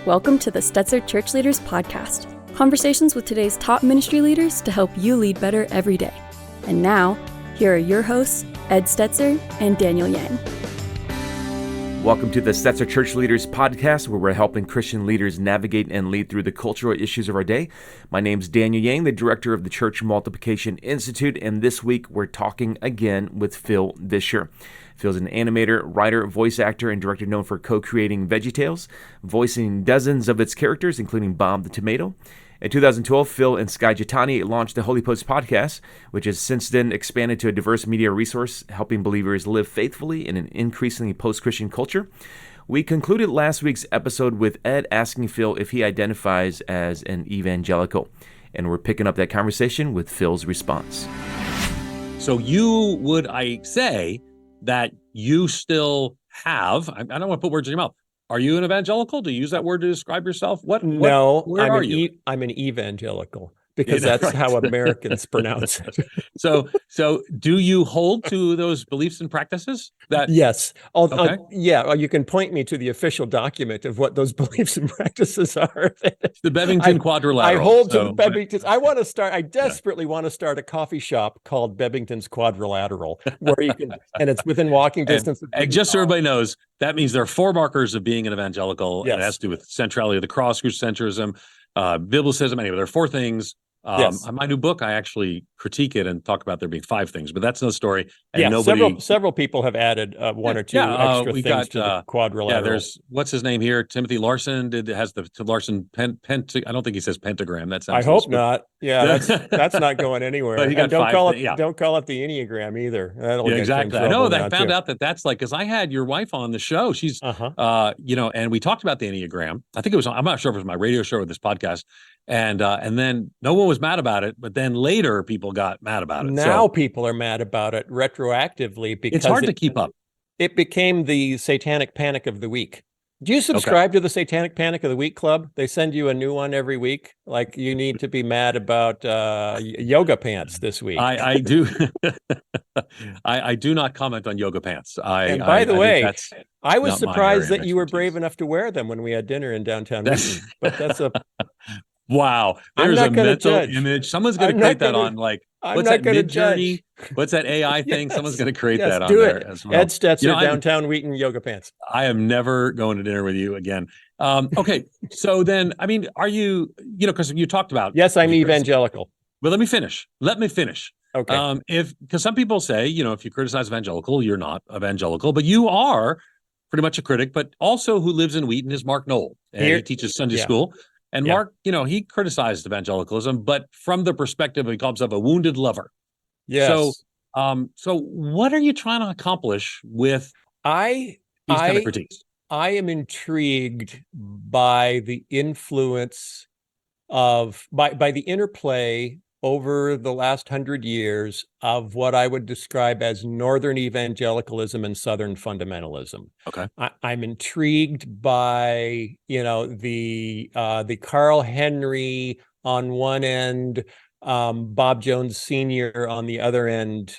Welcome to the Stetzer Church Leaders Podcast. Conversations with today's top ministry leaders to help you lead better every day. And now, here are your hosts, Ed Stetzer and Daniel Yang. Welcome to the Stetzer Church Leaders Podcast, where we're helping Christian leaders navigate and lead through the cultural issues of our day. My name's Daniel Yang, the director of the Church Multiplication Institute, and this week we're talking again with Phil Vischer. Phil's an animator, writer, voice actor, and director known for co-creating VeggieTales, voicing dozens of its characters, including Bob the Tomato. In 2012, Phil and Sky Jitani launched the Holy Post podcast, which has since then expanded to a diverse media resource, helping believers live faithfully in an increasingly post-Christian culture. We concluded last week's episode with Ed asking Phil if he identifies as an evangelical, and we're picking up that conversation with Phil's response. So I say that you still have, I don't want to put words in your mouth. Are you an evangelical? Do you use that word to describe yourself? No, where are you? I'm an evangelical because that's how Americans pronounce it. So do you hold to those beliefs and practices? Yes. Okay. You can point me to the official document of what those beliefs and practices are. It's the Bebington Quadrilateral. I hold to the Bebingtons. I desperately want to start a coffee shop called Bebington's Quadrilateral, where you can, and it's within walking distance. And just so everybody knows, that means there are four markers of being an evangelical. Yes. And it has to do with centrality of the cross, Christocentrism, biblicism. Anyway, there are four things. Yes. On my new book, I actually critique it and talk about there being five things, but that's another story. And several people have added one or two extra things to the quadrilateral. Yeah, there's what's his name here? Timothy Larson has the Larson I don't think he says pentagram. That sounds. I hope not. Yeah, that's not going anywhere. But don't call it the Enneagram either. Exactly. I know that I found out that's like, because I had your wife on the show. She's and we talked about the Enneagram. I think it was. I'm not sure if it was my radio show or this podcast. And then no one was mad about it, but then later people got mad about it. Now people are mad about it retroactively because it's hard to keep up. It became the Satanic Panic of the Week. Do you subscribe to the Satanic Panic of the Week Club? They send you a new one every week. Like, you need to be mad about yoga pants this week. I do. I do not comment on yoga pants. By the way, I was surprised that you were brave enough to wear them when we had dinner in downtown Wheaton. But that's a... Wow, there's a mental image. Someone's going to create that on, like, what's that Mid-Journey? What's that AI thing? Someone's going to create that on there as well. Ed Stetzer, downtown Wheaton, yoga pants. I am never going to dinner with you again. Okay, so then, I mean, are you, because you talked about... Yes, I'm evangelical. Well, let me finish. Okay. Because some people say, if you criticize evangelical, you're not evangelical, but you are pretty much a critic, but also who lives in Wheaton is Mark Knoll, and he teaches Sunday school. And Mark, he criticized evangelicalism, but from the perspective, he calls himself a wounded lover. Yes. So what are you trying to accomplish with these kind of critiques? I am intrigued by the influence by the interplay over the last 100 years of what I would describe as Northern Evangelicalism and Southern Fundamentalism. Okay. I'm intrigued by, the Carl Henry on one end, Bob Jones Sr. on the other end,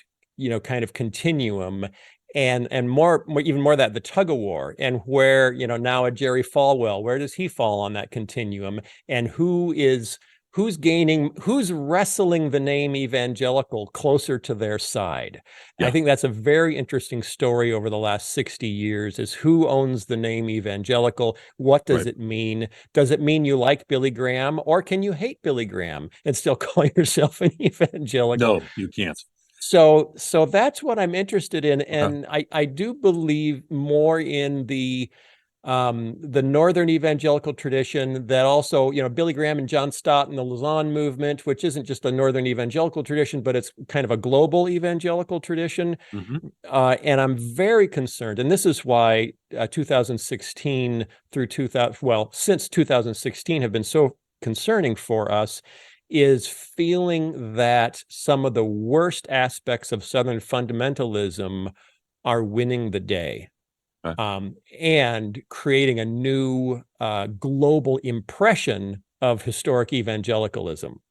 kind of continuum, and even more that the tug of war, and where, now a Jerry Falwell, where does he fall on that continuum, and who's wrestling the name evangelical closer to their side. Yeah. I think that's a very interesting story over the last 60 years, is who owns the name evangelical? What does it mean? Does it mean you like Billy Graham, or can you hate Billy Graham and still call yourself an evangelical? No, you can't. So that's what I'm interested in. And I do believe more in the Northern evangelical tradition, that also, Billy Graham and John Stott and the Lausanne movement, which isn't just a Northern evangelical tradition, but it's kind of a global evangelical tradition. Mm-hmm. And I'm very concerned, and this is why 2016 through since 2016 have been so concerning for us, is feeling that some of the worst aspects of Southern fundamentalism are winning the day. And creating a new global impression of historic evangelicalism.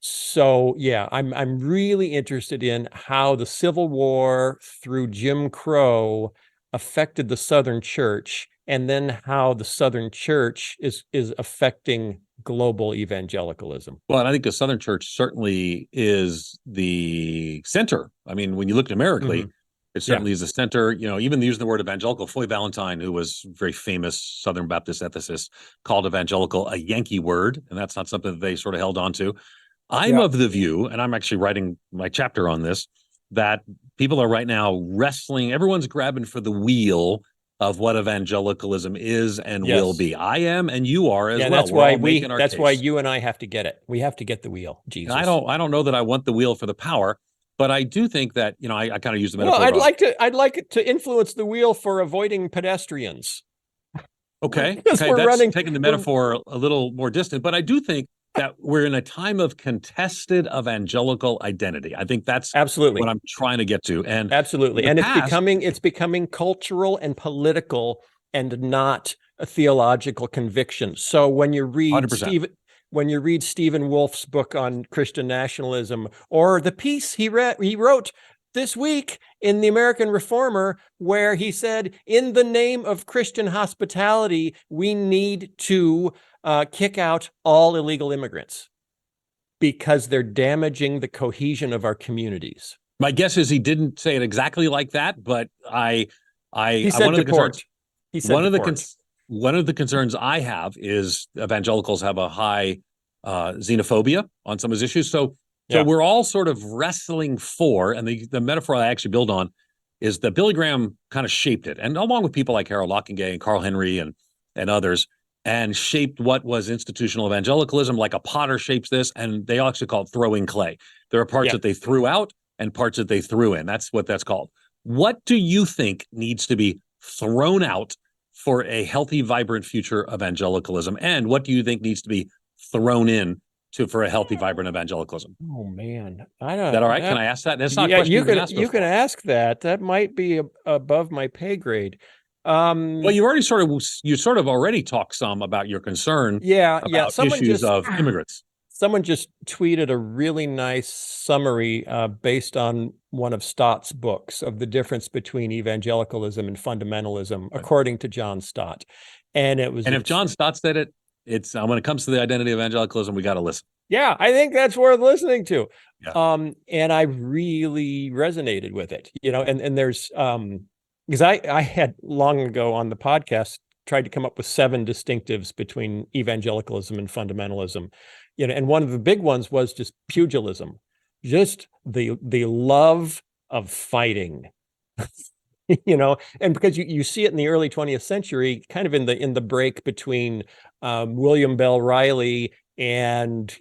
So I'm really interested in how the Civil War through Jim Crow affected the Southern church and then how the Southern Church is affecting global evangelicalism. Well, and I think the Southern Church certainly is the center. I mean, when you look numerically, it certainly is the center. Even using the word evangelical, Floyd Valentine, who was a very famous Southern Baptist ethicist, called evangelical a Yankee word, and that's not something that they sort of held on to. I'm of the view, and I'm actually writing my chapter on this, that people are right now wrestling. Everyone's grabbing for the wheel of what evangelicalism is and will be. I am, and you are as well. That's why you and I have to get it. We have to get the wheel. Jesus. And I don't know that I want the wheel for the power, but I do think that, I kind of use the metaphor. Well, I'd like it to influence the wheel for avoiding pedestrians. Okay. That's taking the metaphor a little more distant, but I do think that we're in a time of contested evangelical identity. I think that's absolutely what I'm trying to get to. And absolutely. And it's becoming cultural and political and not a theological conviction. So when you read 100%. Stephen Wolfe's book on Christian nationalism, or the piece he wrote this week in the American Reformer, where he said, in the name of Christian hospitality, we need to kick out all illegal immigrants because they're damaging the cohesion of our communities. My guess is he didn't say it exactly like that, but he said deport. One of the concerns I have is evangelicals have a high xenophobia on some of these issues. So we're all sort of wrestling for, and the metaphor I actually build on is that Billy Graham kind of shaped it, and along with people like Harold Lockingham and Carl Henry and others, and shaped what was institutional evangelicalism, like a potter shapes this, and they actually call it throwing clay. There are parts that they threw out and parts that they threw in. That's what that's called. What do you think needs to be thrown out for a healthy, vibrant future evangelicalism? And what do you think needs to be thrown in for a healthy, vibrant evangelicalism? Oh, man. I don't. Is that all right? Can I ask that? That's not a question you can ask that. That might be above my pay grade. Well, you sort of already talked some about your concern about issues of immigrants. Someone just tweeted a really nice summary based on one of Stott's books of the difference between evangelicalism and fundamentalism, according to John Stott. And if John Stott said it, it's when it comes to the identity of evangelicalism, we got to listen. Yeah, I think that's worth listening to. Yeah. And I really resonated with it, and there's because I had long ago on the podcast tried to come up with 7 distinctives between evangelicalism and fundamentalism, and one of the big ones was just pugilism, just the love of fighting, and because you see it in the early 20th century, kind of in the break between William Bell Riley and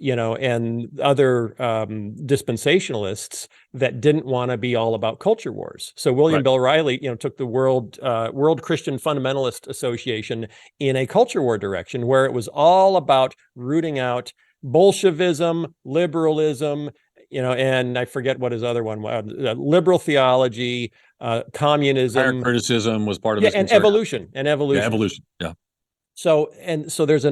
other dispensationalists that didn't want to be all about culture wars. So William Bell Riley, took the World Christian Fundamentalist Association in a culture war direction, where it was all about rooting out Bolshevism, liberalism, and I forget what his other one was, liberal theology, communism. Higher criticism was part of his and concern. Evolution. Yeah, evolution. Yeah. So there's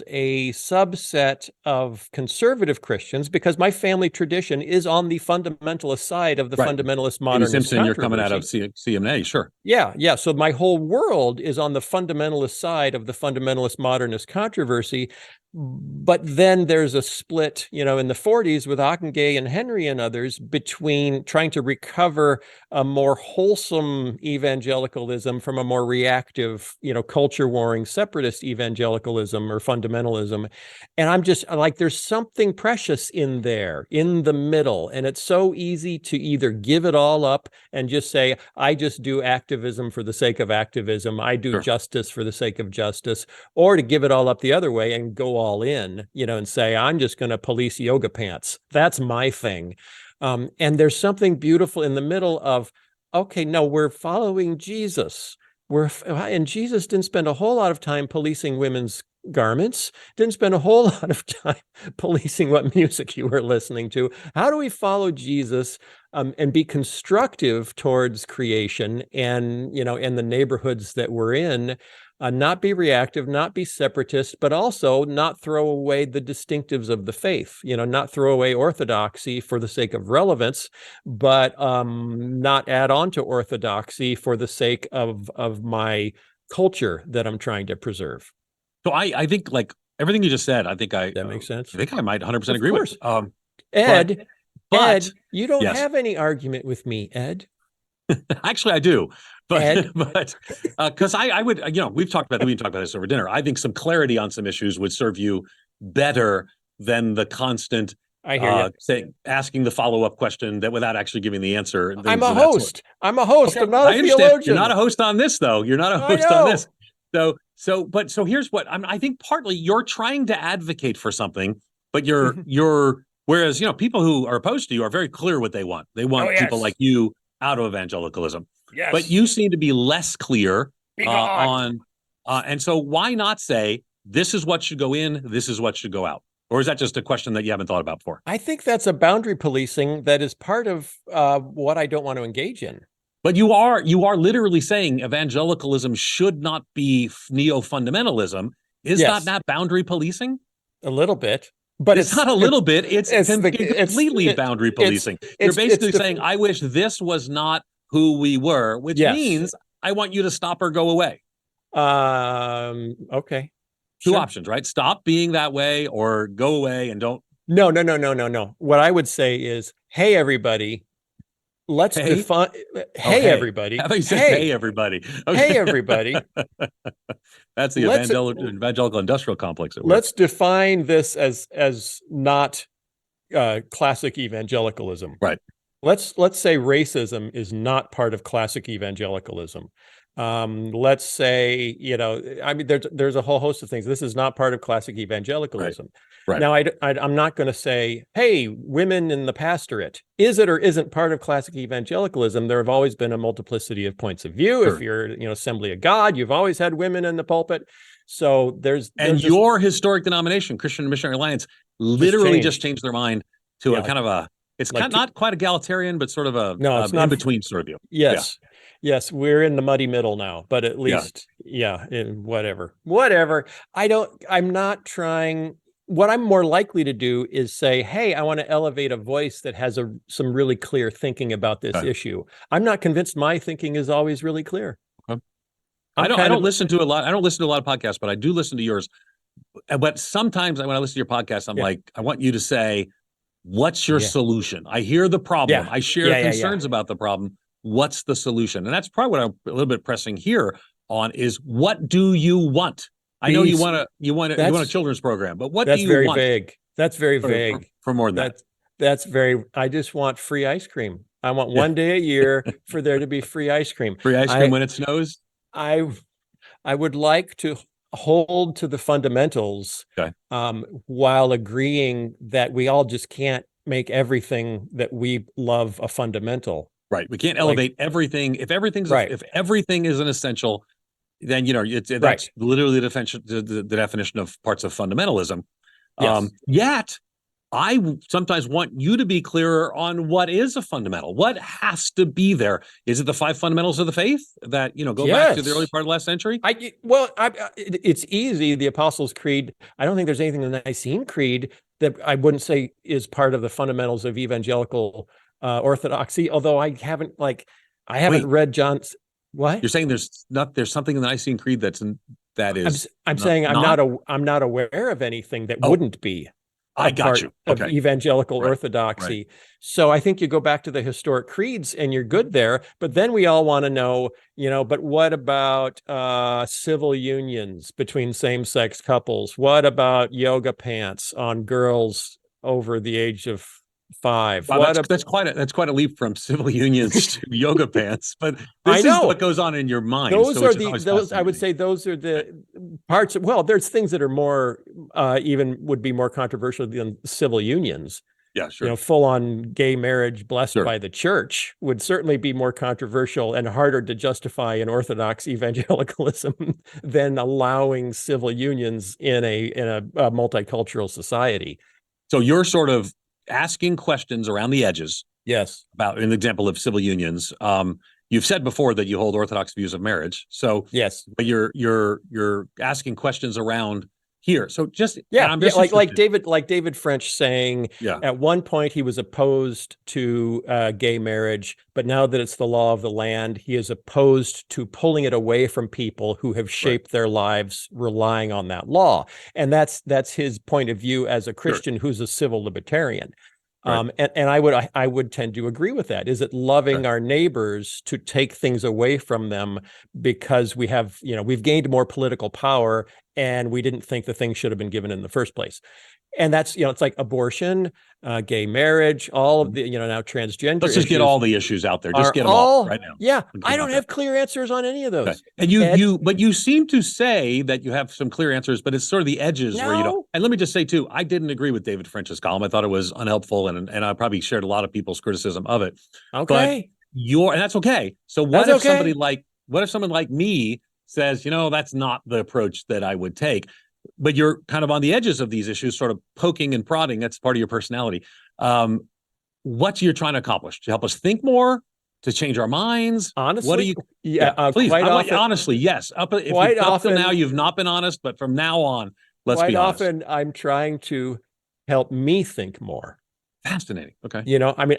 a subset of conservative Christians, because my family tradition is on the fundamentalist side of the fundamentalist modernist Simpson, you're coming out of CMA, sure. Yeah. So my whole world is on the fundamentalist side of the fundamentalist modernist controversy. But then there's a split, in the 40s with Ockenga and Henry and others, between trying to recover a more wholesome evangelicalism from a more reactive, culture warring separatist evangelicalism or fundamentalism. And I'm just like, there's something precious in there, in the middle. And it's so easy to either give it all up and just say, I just do activism for the sake of activism. I do justice for the sake of justice, or to give it all up the other way and go all in, and say, I'm just going to police yoga pants. That's my thing. And there's something beautiful in the middle of, okay, no, we're following Jesus. And Jesus didn't spend a whole lot of time policing women's garments, didn't spend a whole lot of time policing what music you were listening to. How do we follow Jesus and be constructive towards creation and, and the neighborhoods that we're in? Not be reactive, not be separatist, but also not throw away the distinctives of the faith, not throw away orthodoxy for the sake of relevance, but not add on to orthodoxy for the sake of my culture that I'm trying to preserve. So I think like everything you just said, That makes sense. I think I might 100% agree with. Ed, but you don't yes. have any argument with me, Ed. Actually, I do, but Ed? because I would, we talked about this over dinner. I think some clarity on some issues would serve you better than the constant I hear you. Asking the follow-up question that without actually giving the answer. I'm a host. I'm a host. Okay, I'm not a theologian. You're not a host on this, though. You're not a host on this. So here's what I think. Partly, you're trying to advocate for something, but you're whereas people who are opposed to you are very clear what they want. They want people like you out of evangelicalism. Yes. But you seem to be less clear on. And so why not say this is what should go in, this is what should go out? Or is that just a question that you haven't thought about before? I think that's a boundary policing that is part of what I don't want to engage in. But you are literally saying evangelicalism should not be neo-fundamentalism. Is not that boundary policing? A little bit. But it's not a little bit. It's completely boundary policing. You're basically saying, I wish this was not who we were, which means I want you to stop or go away. Okay. Two options, right? Stop being that way or go away and don't. No. What I would say is, hey, everybody, let's define. Hey, everybody. How about you say, hey, everybody? Okay. Hey, everybody. That's the evangelical industrial complex. Let's define this as not classic evangelicalism. Right. Let's say racism is not part of classic evangelicalism. Let's say, there's a whole host of things. This is not part of classic evangelicalism. Right. Now, I'm not going to say, hey, women in the pastorate, is it or isn't part of classic evangelicalism? There have always been a multiplicity of points of view. Sure. If you're, Assembly of God, you've always had women in the pulpit. So there's your historic denomination, Christian Missionary Alliance, literally just changed their mind to a kind of a, it's like not quite egalitarian, but sort of a in between sort of view. Yes. Yeah. Yes, we're in the muddy middle now, but at least, whatever. I'm not trying. What I'm more likely to do is say, hey, I want to elevate a voice that has some really clear thinking about this issue. I'm not convinced my thinking is always really clear. Okay. I don't listen to a lot of podcasts, but I do listen to yours. But sometimes when I listen to your podcast, I'm like, I want you to say, what's your solution? I hear the problem. I share concerns about the problem. What's the solution? And that's probably what I'm a little bit pressing here on is what do you want? I know you want a children's program, but what do you want? Vague. That's very vague. For more than that. I just want free ice cream. I want one day a year for there to be free ice cream. Free ice cream when it snows? I would like to hold to the fundamentals while agreeing that we all just can't make everything that we love a fundamental. Right. We can't elevate everything. If everything is an essential, then that's literally the definition of parts of fundamentalism. Yes. Yet I sometimes want you to be clearer on what is a fundamental. What has to be there? Is it the 5 fundamentals of the faith that go back to the early part of the last century? It's easy. The Apostles' Creed. I don't think there's anything in the Nicene Creed that I wouldn't say is part of the fundamentals of evangelical orthodoxy, although I haven't read John's. What you're saying? There's something in the Nicene Creed I'm saying I'm not aware of anything that wouldn't be. I got you. Of evangelical orthodoxy. Right. So I think you go back to the historic creeds and you're good there. But then we all want to know, but what about civil unions between same-sex couples? What about yoga pants on girls over the age of 5? Wow, that's quite a leap from civil unions to yoga pants. But this is what goes on in your mind. Those I would say those are the parts. There's things that are more even would be more controversial than civil unions. Yeah, sure. Full on gay marriage blessed by the church would certainly be more controversial and harder to justify in Orthodox evangelicalism than allowing civil unions in a multicultural society. So you're sort of asking questions around the edges. Yes. About an example of civil unions. You've said before that you hold Orthodox views of marriage. So yes, but you're asking questions around here. So just like David French saying at one point he was opposed to gay marriage, but now that it's the law of the land, he is opposed to pulling it away from people who have shaped their lives relying on that law. And that's his point of view as a Christian who's a civil libertarian. And I would tend to agree with that. Is it loving our neighbors to take things away from them because we've gained more political power and we didn't think the thing should have been given in the first place? And that's, it's like abortion, gay marriage, all of the, now transgender. Let's just get all the issues out there. Just get them all right now. Yeah. I don't have clear answers on any of those. Okay. And but you seem to say that you have some clear answers, but it's sort of the edges where you don't. And let me just say too, I didn't agree with David French's column. I thought it was unhelpful and I probably shared a lot of people's criticism of it. Okay. But and that's okay. So what if someone like me says, that's not the approach that I would take? But you're kind of on the edges of these issues, sort of poking and prodding. That's part of your personality. What you're trying to accomplish? To help us think more? To change our minds? Honestly? What do you? Please. Honestly, yes. Up till now, you've not been honest, but from now on, let's be honest. Quite often, I'm trying to help me think more. Fascinating. Okay.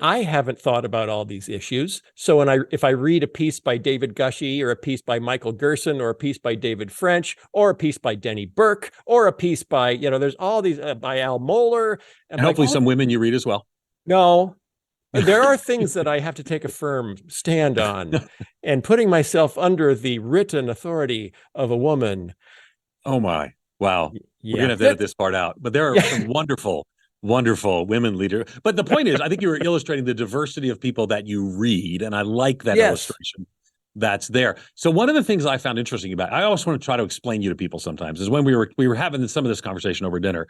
I haven't thought about all these issues. So if I read a piece by David Gushee or a piece by Michael Gerson or a piece by David French or a piece by Denny Burke or a piece by, there's all these by Al Mohler. And hopefully some women you read as well. No, there are things that I have to take a firm stand on and putting myself under the written authority of a woman. Oh my, wow. We're going to have to edit this part out, but there are some wonderful women leader. But the point is, I think you were illustrating the diversity of people that you read. And I like that illustration that's there. So one of the things I found interesting about, I always want to try to explain you to people sometimes, is when we were having some of this conversation over dinner,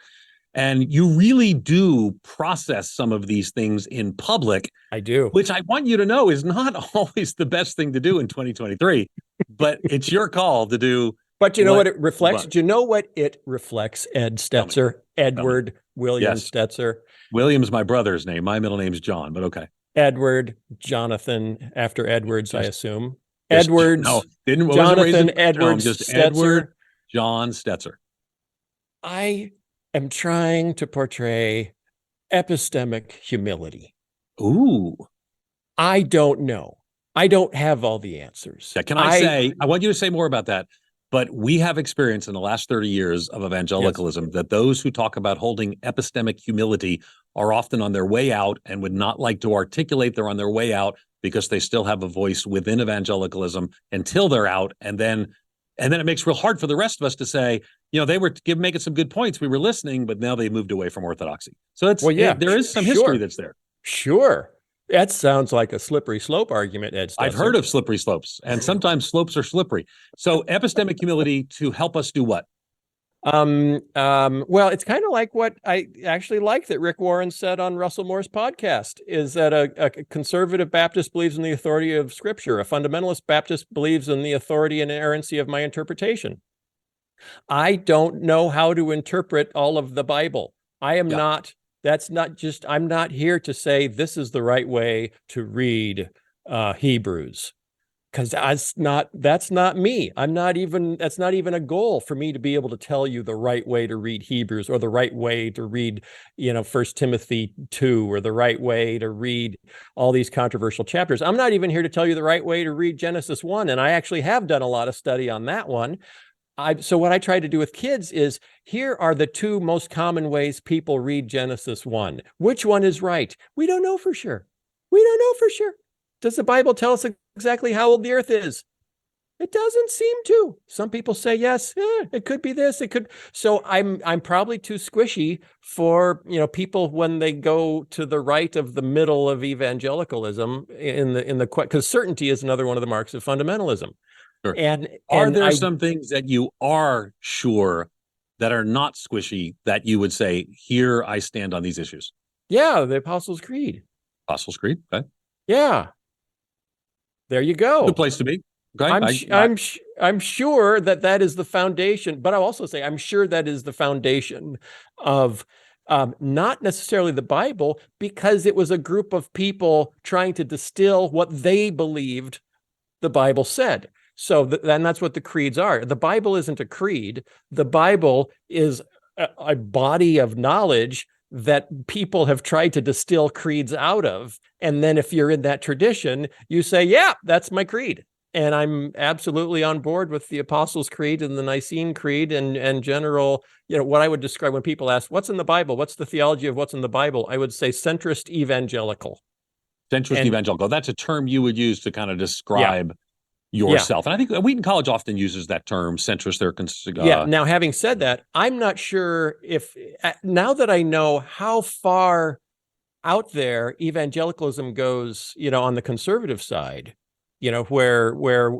and you really do process some of these things in public. I do. Which I want you to know is not always the best thing to do in 2023, but it's your call to do. But you know what it reflects? Do you know what it reflects, Ed Stetzer? Edward William Stetzer. William's my brother's name. My middle name's John, but okay. Edward, Jonathan, after Edwards, I assume. Edwards, Jonathan, Edwards, just Stetzer. Edward, John Stetzer. I am trying to portray epistemic humility. Ooh. I don't know. I don't have all the answers. Yeah, I want you to say more about that. But we have experience in the last 30 years of evangelicalism that those who talk about holding epistemic humility are often on their way out and would not like to articulate they're on their way out because they still have a voice within evangelicalism until they're out. And then it makes it real hard for the rest of us to say, they were making some good points. We were listening, but now they moved away from orthodoxy. So there is some history that's there. Sure. That sounds like a slippery slope argument, Ed Stetzer. I've heard of slippery slopes, and sometimes slopes are slippery. So epistemic humility to help us do what? Well, it's kind of like what I actually like that Rick Warren said on Russell Moore's podcast, is that a conservative Baptist believes in the authority of Scripture. A fundamentalist Baptist believes in the authority and inerrancy of my interpretation. I don't know how to interpret all of the Bible. I am not. I'm not here to say this is the right way to read Hebrews, because that's not me. That's not even a goal for me to be able to tell you the right way to read Hebrews or the right way to read, 1 Timothy 2 or the right way to read all these controversial chapters. I'm not even here to tell you the right way to read Genesis 1. And I actually have done a lot of study on that one. So what I try to do with kids is, here are the two most common ways people read Genesis 1. Which one is right? We don't know for sure. Does the Bible tell us exactly how old the earth is? It doesn't seem to. Some people say yes, it could be this, it could. So I'm probably too squishy for people when they go to the right of the middle of evangelicalism because certainty is another one of the marks of fundamentalism. Sure. And are there some things that you are sure that are not squishy that you would say, here I stand on these issues? Yeah, the Apostles' Creed. Apostles' Creed, okay. Yeah. There you go. Good place to be. Okay. I'm sure that is the foundation, but I'll also say I'm sure that is the foundation of not necessarily the Bible, because it was a group of people trying to distill what they believed the Bible said. So then that's what the creeds are. The Bible isn't a creed. The Bible is a body of knowledge that people have tried to distill creeds out of. And then if you're in that tradition, you say, yeah, that's my creed. And I'm absolutely on board with the Apostles' Creed and the Nicene Creed and general, what I would describe when people ask, what's in the Bible? What's the theology of what's in the Bible? I would say centrist evangelical. Centrist evangelical. That's a term you would use to kind of describe yourself. And I think Wheaton College often uses that term, centrist. Now, having said that, I'm not sure if, now that I know how far out there evangelicalism goes, on the conservative side, where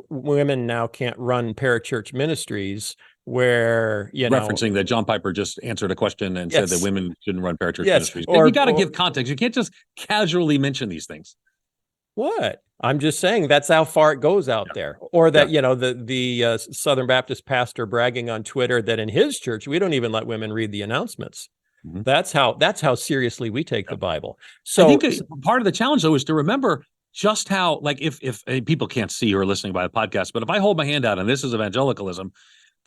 women now can't run parachurch ministries, where, referencing that John Piper just answered a question and said that women shouldn't run parachurch ministries. Or you got to give context. You can't just casually mention these things. What? I'm just saying that's how far it goes out there. Or that, the Southern Baptist pastor bragging on Twitter that in his church, we don't even let women read the announcements. Mm-hmm. That's how seriously we take the Bible. So I think part of the challenge, though, is to remember just how, like, if people can't see or are listening by the podcast, but if I hold my hand out and this is evangelicalism,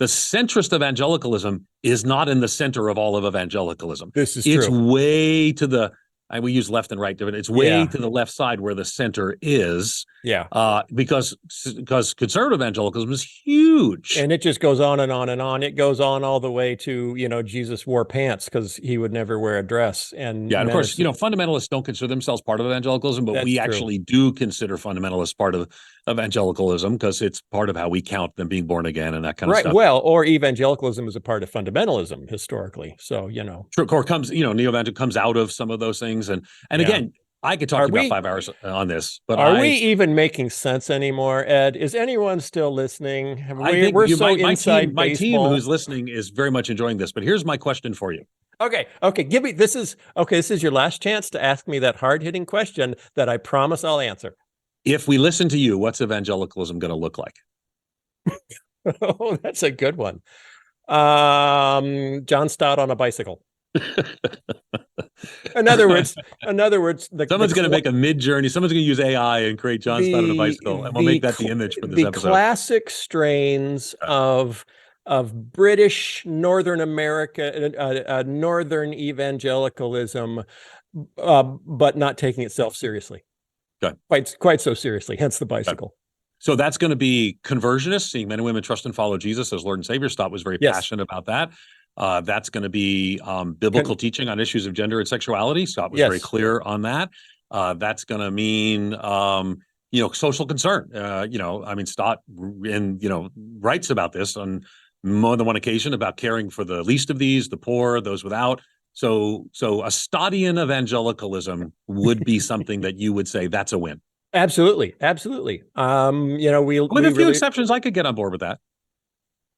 the centrist evangelicalism is not in the center of all of evangelicalism. This is It's true. way to the, we use left and right, but it's way to the left side where the center is. Because conservative evangelicalism is huge. And it just goes on and on and on. It goes on all the way to, Jesus wore pants because he would never wear a dress. And of course, fundamentalists don't consider themselves part of evangelicalism, but we actually do consider fundamentalists part of evangelicalism because it's part of how we count them being born again and that kind of stuff. Well, or evangelicalism is a part of fundamentalism historically. So, Or comes, neo-evangelical comes out of some of those things. And again, I could talk about 5 hours on this, but are we even making sense anymore, Ed? Is anyone still listening? We're so inside my team who's listening is very much enjoying this, but here's my question for you. Okay. This is your last chance to ask me that hard-hitting question that I promise I'll answer. If we listen to you, what's evangelicalism going to look like? Oh, that's a good one. John Stott on a bicycle. In other words, someone's going to make a mid-journey. Someone's going to use AI and create John Stott on a bicycle, and we'll make that the image for this episode. The classic strains of British Northern America, Northern evangelicalism, but not taking itself seriously. Quite so seriously. Hence the bicycle. So that's going to be conversionist, seeing men and women trust and follow Jesus as Lord and Savior. Stott was very passionate about that. That's going to be biblical teaching on issues of gender and sexuality. Stott was very clear on that. That's going to mean, social concern. Stott writes about this on more than one occasion about caring for the least of these, the poor, those without. So a Stottian evangelicalism would be something that you would say that's a win. Absolutely. With a few exceptions, I could get on board with that.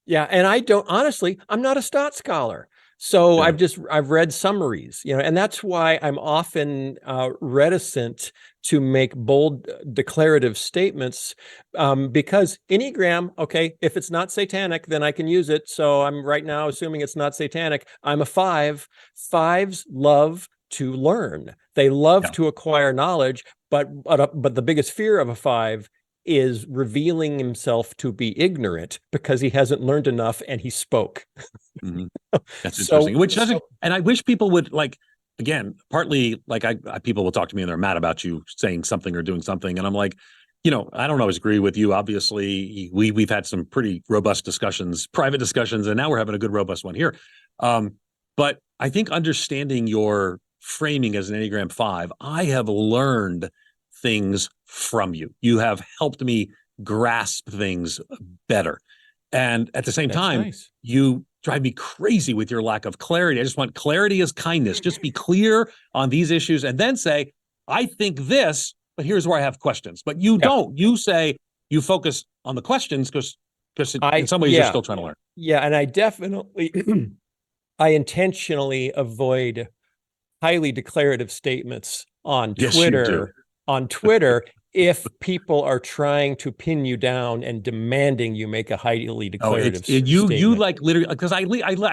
Yeah, and I'm not a Stott scholar. So I've read summaries, and that's why I'm often reticent to make bold declarative statements, because Enneagram, if it's not satanic, then I can use it. So I'm right now assuming it's not satanic. I'm a 5. 5s love to learn. They love to acquire knowledge, but the biggest fear of a 5 is revealing himself to be ignorant because he hasn't learned enough and he spoke. Mm-hmm. That's interesting. And I wish people would, again, partly people will talk to me and they're mad about you saying something or doing something. And I'm like, I don't always agree with you. Obviously, we've had some pretty robust discussions, private discussions, and now we're having a good, robust one here. But I think understanding your framing as an Enneagram 5, I have learned things from you. You have helped me grasp things better. And at the same time, you drive me crazy with your lack of clarity. I just want clarity as kindness. Just be clear on these issues and then say, I think this, but here's where I have questions. But you don't. You say you focus on the questions because in some ways you're still trying to learn. Yeah, and I intentionally avoid highly declarative statements on Twitter. On Twitter, if people are trying to pin you down and demanding you make a highly declarative statement. You like literally, because I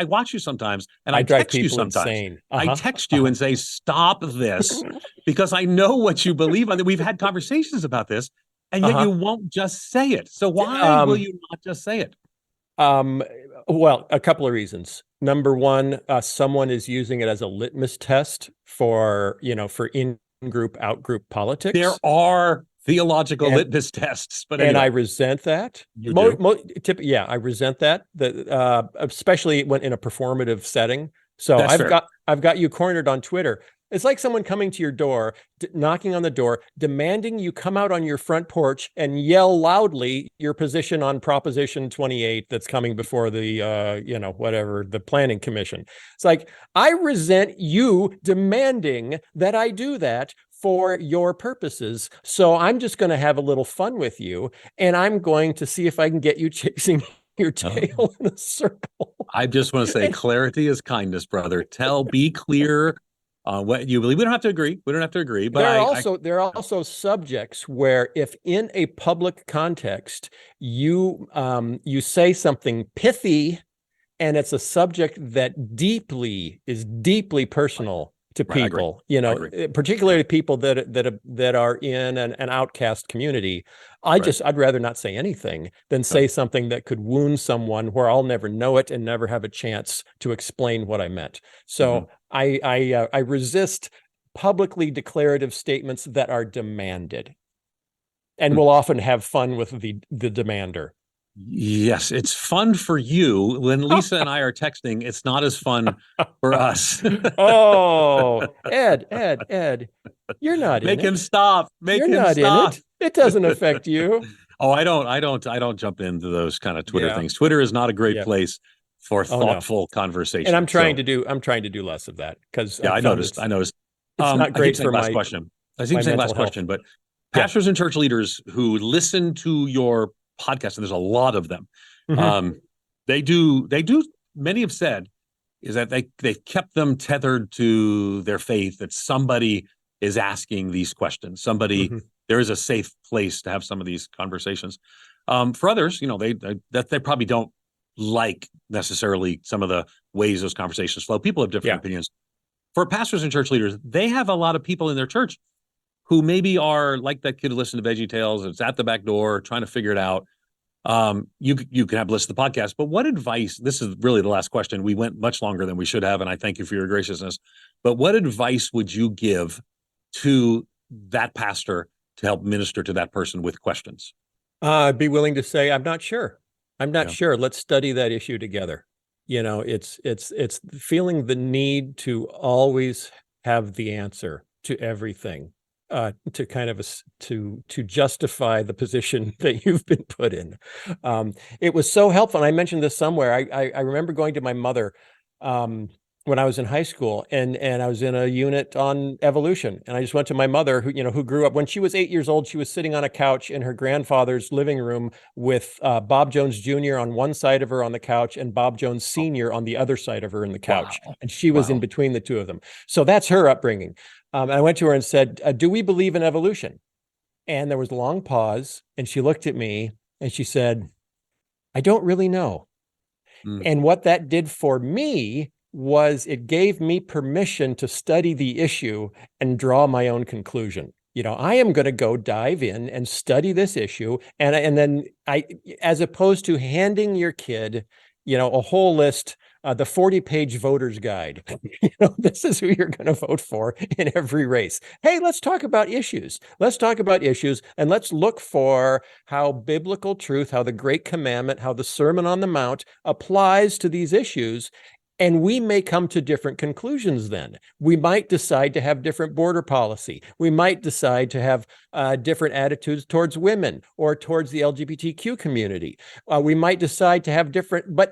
watch you sometimes and I text you sometimes. Insane. I text you and say, stop this, because I know what you believe. We've had conversations about this. and yet you won't just say it. So why will you not just say it? Well, a couple of reasons. Number one, someone is using it as a litmus test for in-group, out-group politics. There are theological litmus tests, but anyway. And I resent that. You do? I resent that. Especially when in a performative setting. So That's I've got you cornered on Twitter. It's like someone coming to your door, knocking on the door, demanding you come out on your front porch and yell loudly your position on Proposition 28 that's coming before the, the Planning Commission. It's like, I resent you demanding that I do that for your purposes. So I'm just going to have a little fun with you, and I'm going to see if I can get you chasing your tail in a circle. I just want to say clarity is kindness, brother. Be clear what you believe. We don't have to agree. But there are also subjects where, if in a public context you say something pithy, and it's a subject that is deeply personal to people, particularly people that are in an outcast community. I'd rather not say anything than say something that could wound someone where I'll never know it and never have a chance to explain what I meant. So I resist publicly declarative statements that are demanded, and will often have fun with the demander. Yes, it's fun for you. When Lisa and I are texting, it's not as fun for us. Oh, Ed, you're not in it. Make him stop. You're not in it. It doesn't affect you. Oh, I don't jump into those kind of Twitter things. Twitter is not a great place for thoughtful conversation. And I'm trying to do less of that, because I noticed. It's not great for my question. I seem to say last question, but pastors and church leaders who listen to your podcast, and there's a lot of them. They do. Many have said is that they've kept them tethered to their faith, that somebody is asking these questions. There is a safe place to have some of these conversations. For others, they probably don't like necessarily some of the ways those conversations flow. People have different opinions. For pastors and church leaders, they have a lot of people in their church who maybe are like that kid who listened to Veggie Tales. It's at the back door trying to figure it out. You can have listened to the podcast, but what advice, this is really the last question. We went much longer than we should have, and I thank you for your graciousness, but what advice would you give to that pastor to help minister to that person with questions? I'd be willing to say, I'm not sure. Sure. Let's study that issue together. It's feeling the need to always have the answer to everything. To kind of to justify the position that you've been put in. It was so helpful. And I mentioned this somewhere. I remember going to my mother when I was in high school, and I was in a unit on evolution. And I just went to my mother, who grew up when she was 8 years old. She was sitting on a couch in her grandfather's living room with Bob Jones Jr. on one side of her on the couch and Bob Jones Sr. on the other side of her in the couch. Wow. And she was in between the two of them. So that's her upbringing. I went to her and said, do we believe in evolution? And there was a long pause, and she looked at me and she said, I don't really know. And what that did for me was it gave me permission to study the issue and draw my own conclusion. I am going to go dive in and study this issue. And then as opposed to handing your kid, a whole list, the 40-page voter's guide. This is who you're going to vote for in every race. Hey, let's talk about issues. And let's look for how biblical truth, how the Great Commandment, how the Sermon on the Mount applies to these issues. And we may come to different conclusions then. We might decide to have different border policy. We might decide to have different attitudes towards women or towards the LGBTQ community. We might decide to have different, but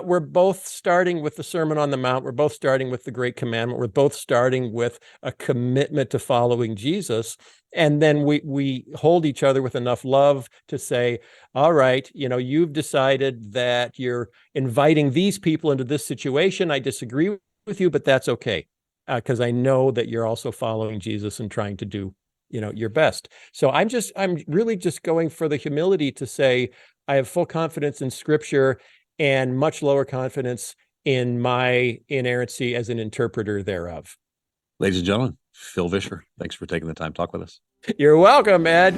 we're both starting with the Sermon on the Mount. We're both starting with the Great Commandment. We're both starting with a commitment to following Jesus. And then we hold each other with enough love to say, all right, you've decided that you're inviting these people into this situation. I disagree with you, but that's okay, because I know that you're also following Jesus and trying to do, your best. So I'm really just going for the humility to say, I have full confidence in Scripture and much lower confidence in my inerrancy as an interpreter thereof. Ladies and gentlemen, Phil Vischer, thanks for taking the time to talk with us. You're welcome, Ed.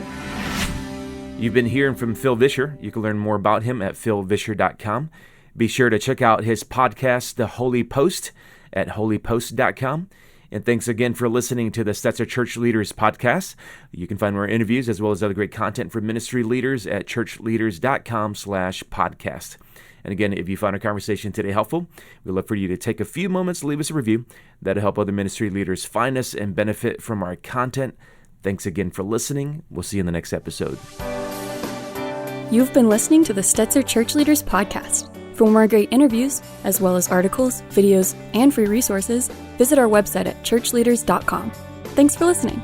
You've been hearing from Phil Vischer. You can learn more about him at philvischer.com. Be sure to check out his podcast, The Holy Post, at holypost.com. And thanks again for listening to the Stetzer Church Leaders podcast. You can find more interviews as well as other great content for ministry leaders at churchleaders.com/podcast. And again, if you found our conversation today helpful, we'd love for you to take a few moments to leave us a review. That'll help other ministry leaders find us and benefit from our content. Thanks again for listening. We'll see you in the next episode. You've been listening to the Stetzer Church Leaders podcast. For more great interviews, as well as articles, videos, and free resources, visit our website at ChurchLeaders.com. Thanks for listening.